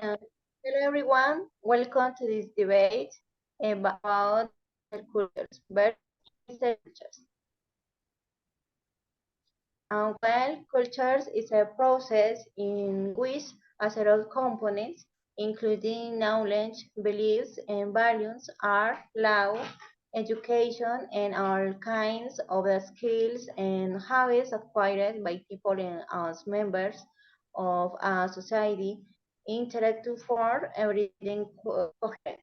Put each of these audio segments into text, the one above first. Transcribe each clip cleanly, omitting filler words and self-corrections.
Hello everyone, welcome to this debate about cultures versus cultures. Well, cultures is a process in which several components, including knowledge, beliefs, and values, are law, education, and all kinds of the skills and habits acquired by people as members of a society interact to form everything coherent.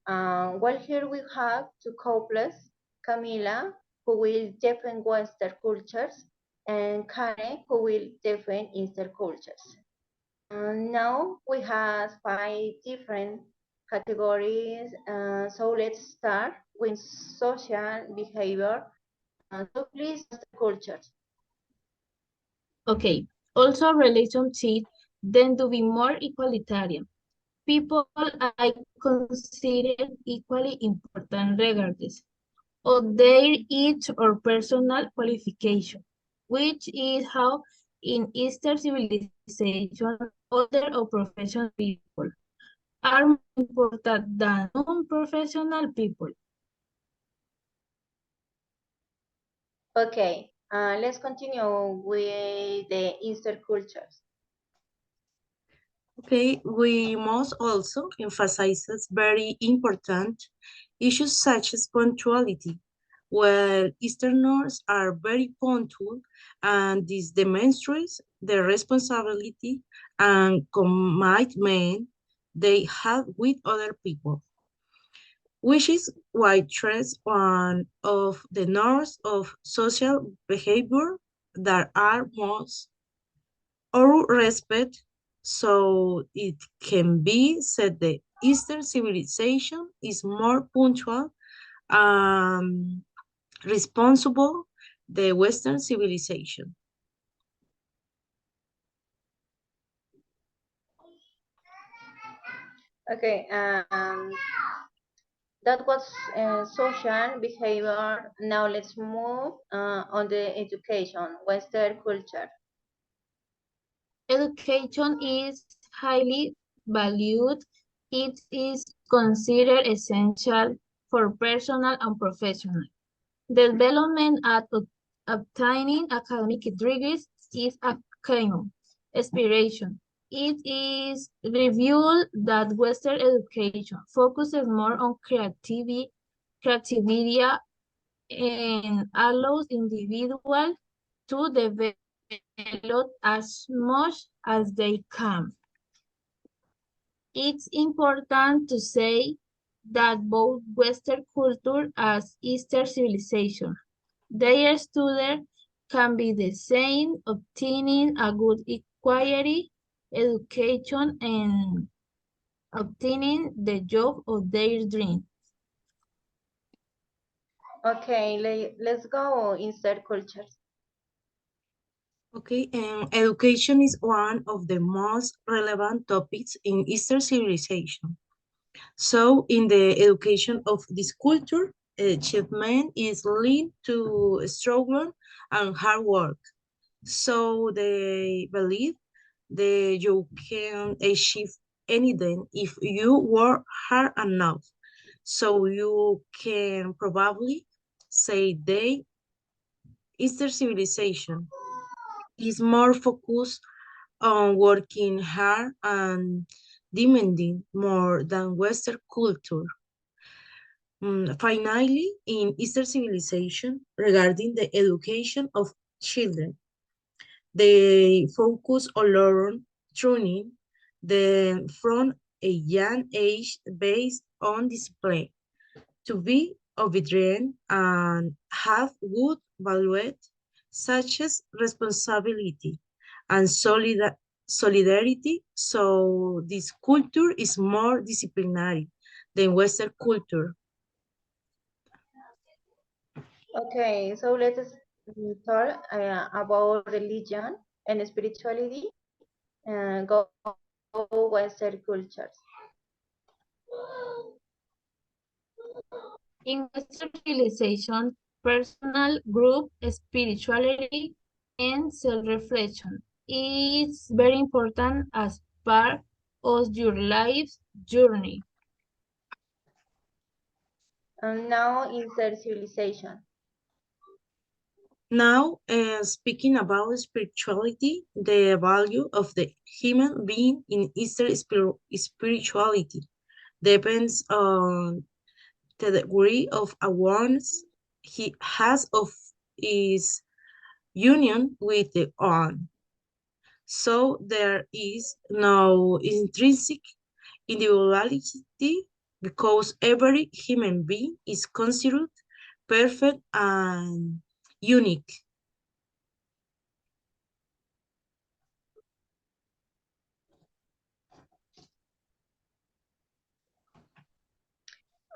Well, here we have two couples, Camila, who will defend Western cultures, and Karen, who will defend Eastern cultures. Now we have 5 different categories. So let's start with social behavior. So please, cultures. Okay, also relationships tend to be more egalitarian. People are considered equally important regardless of their age or personal qualification, which is how in Eastern civilization, other or professional people are more important than non-professional people. Okay, let's continue with the Eastern cultures. Okay, we must also emphasize very important issues such as punctuality. Well, Easterners are very punctual, and this demonstrates the responsibility and commitment they have with other people, which is why traits one of the norms of social behavior that are most or respect, so it can be said the Eastern civilization is more punctual and responsible the Western civilization. Okay, that was social behavior. Now let's move on the education, Western culture. Education is highly valued. It is considered essential for personal and professional development at obtaining academic degrees is a common aspiration. It is revealed that Western education focuses more on creativity and allows individuals to develop as much as they can. It's important to say that both Western culture and Eastern civilization, their students can be the same, obtaining a good quality education and obtaining the job of their dreams. Okay, let's go Eastern cultures. Okay, and education is one of the most relevant topics in Eastern civilization. So, in the education of this culture, achievement is linked to struggle and hard work. So, they believe that you can achieve anything if you work hard enough. So, you can probably say they Eastern civilization is more focused on working hard and demanding more than Western culture. Finally, in Eastern civilization, regarding the education of children, they focus on learning, training them from a young age based on discipline to be obedient and have good values such as responsibility and solidarity. So this culture is more disciplinary than Western culture. Okay, so let us talk about religion and spirituality. Go Western cultures. In Western civilization, personal, group, spirituality, and self-reflection is very important as part of your life's journey. And now insert civilization. Now, speaking about spirituality, the value of the human being in Eastern spirituality depends on the degree of awareness he has of his union with the one. So there is no intrinsic individuality because every human being is considered perfect and unique.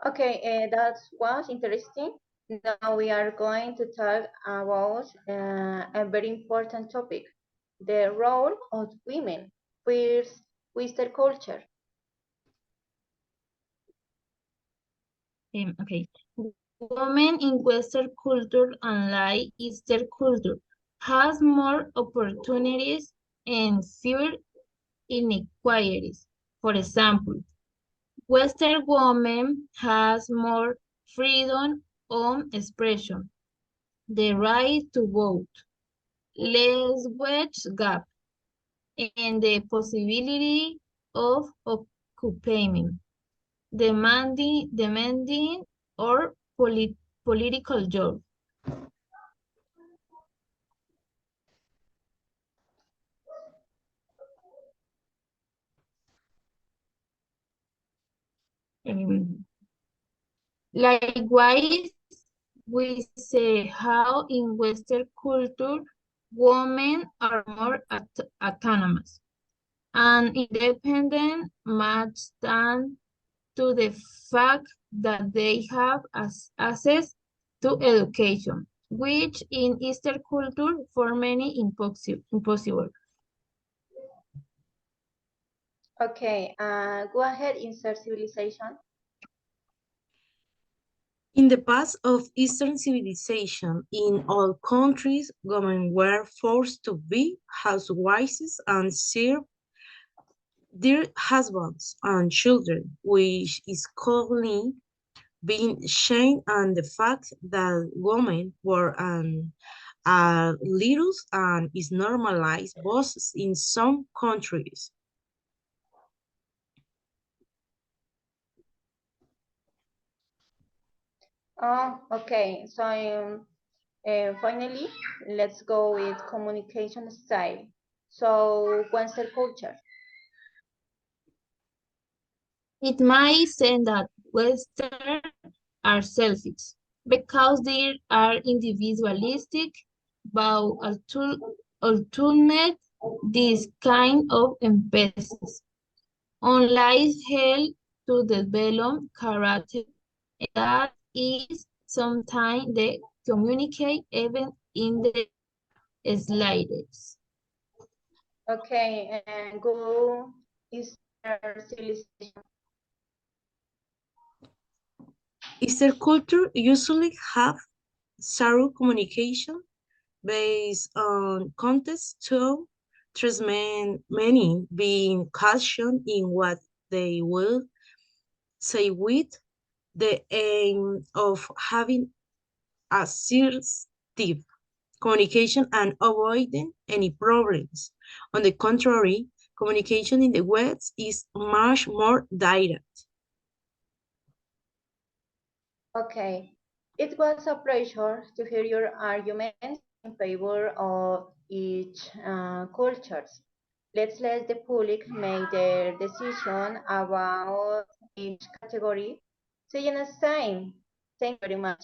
Okay, that was interesting. Now we are going to talk about a very important topic, the role of women, first, Western culture. Okay. Women in Western culture, unlike Eastern culture, has more opportunities and fewer inequalities. For example, Western women has more freedom of expression, the right to vote, less wage gap, and the possibility of occupying demanding or political job. Um, Likewise, we say how in Western culture, women are more autonomous and independent much than to the fact that they have access to education, which in Eastern culture for many impossible. Okay, go ahead, insert civilization. In the past of Eastern civilization, in all countries, women were forced to be housewives and serve their husbands and children, which is currently being changed, and the fact that women were leaders and is normalized bosses in some countries. Oh, okay. So finally, let's go with communication style. So Western culture. It might seem that Western are selfish because they are individualistic, but ultimate this kind of emphasis on life help to develop character that is sometimes they communicate even in the slightest. Okay, and go insert civilization. Eastern culture usually have zero communication based on context to transmit many being cautioned in what they will say with the aim of having assertive communication and avoiding any problems. On the contrary, communication in the West is much more direct. Okay, it was a pleasure to hear your arguments in favor of each cultures. Let's let the public make their decision about each category. See you next time. Thank you very much.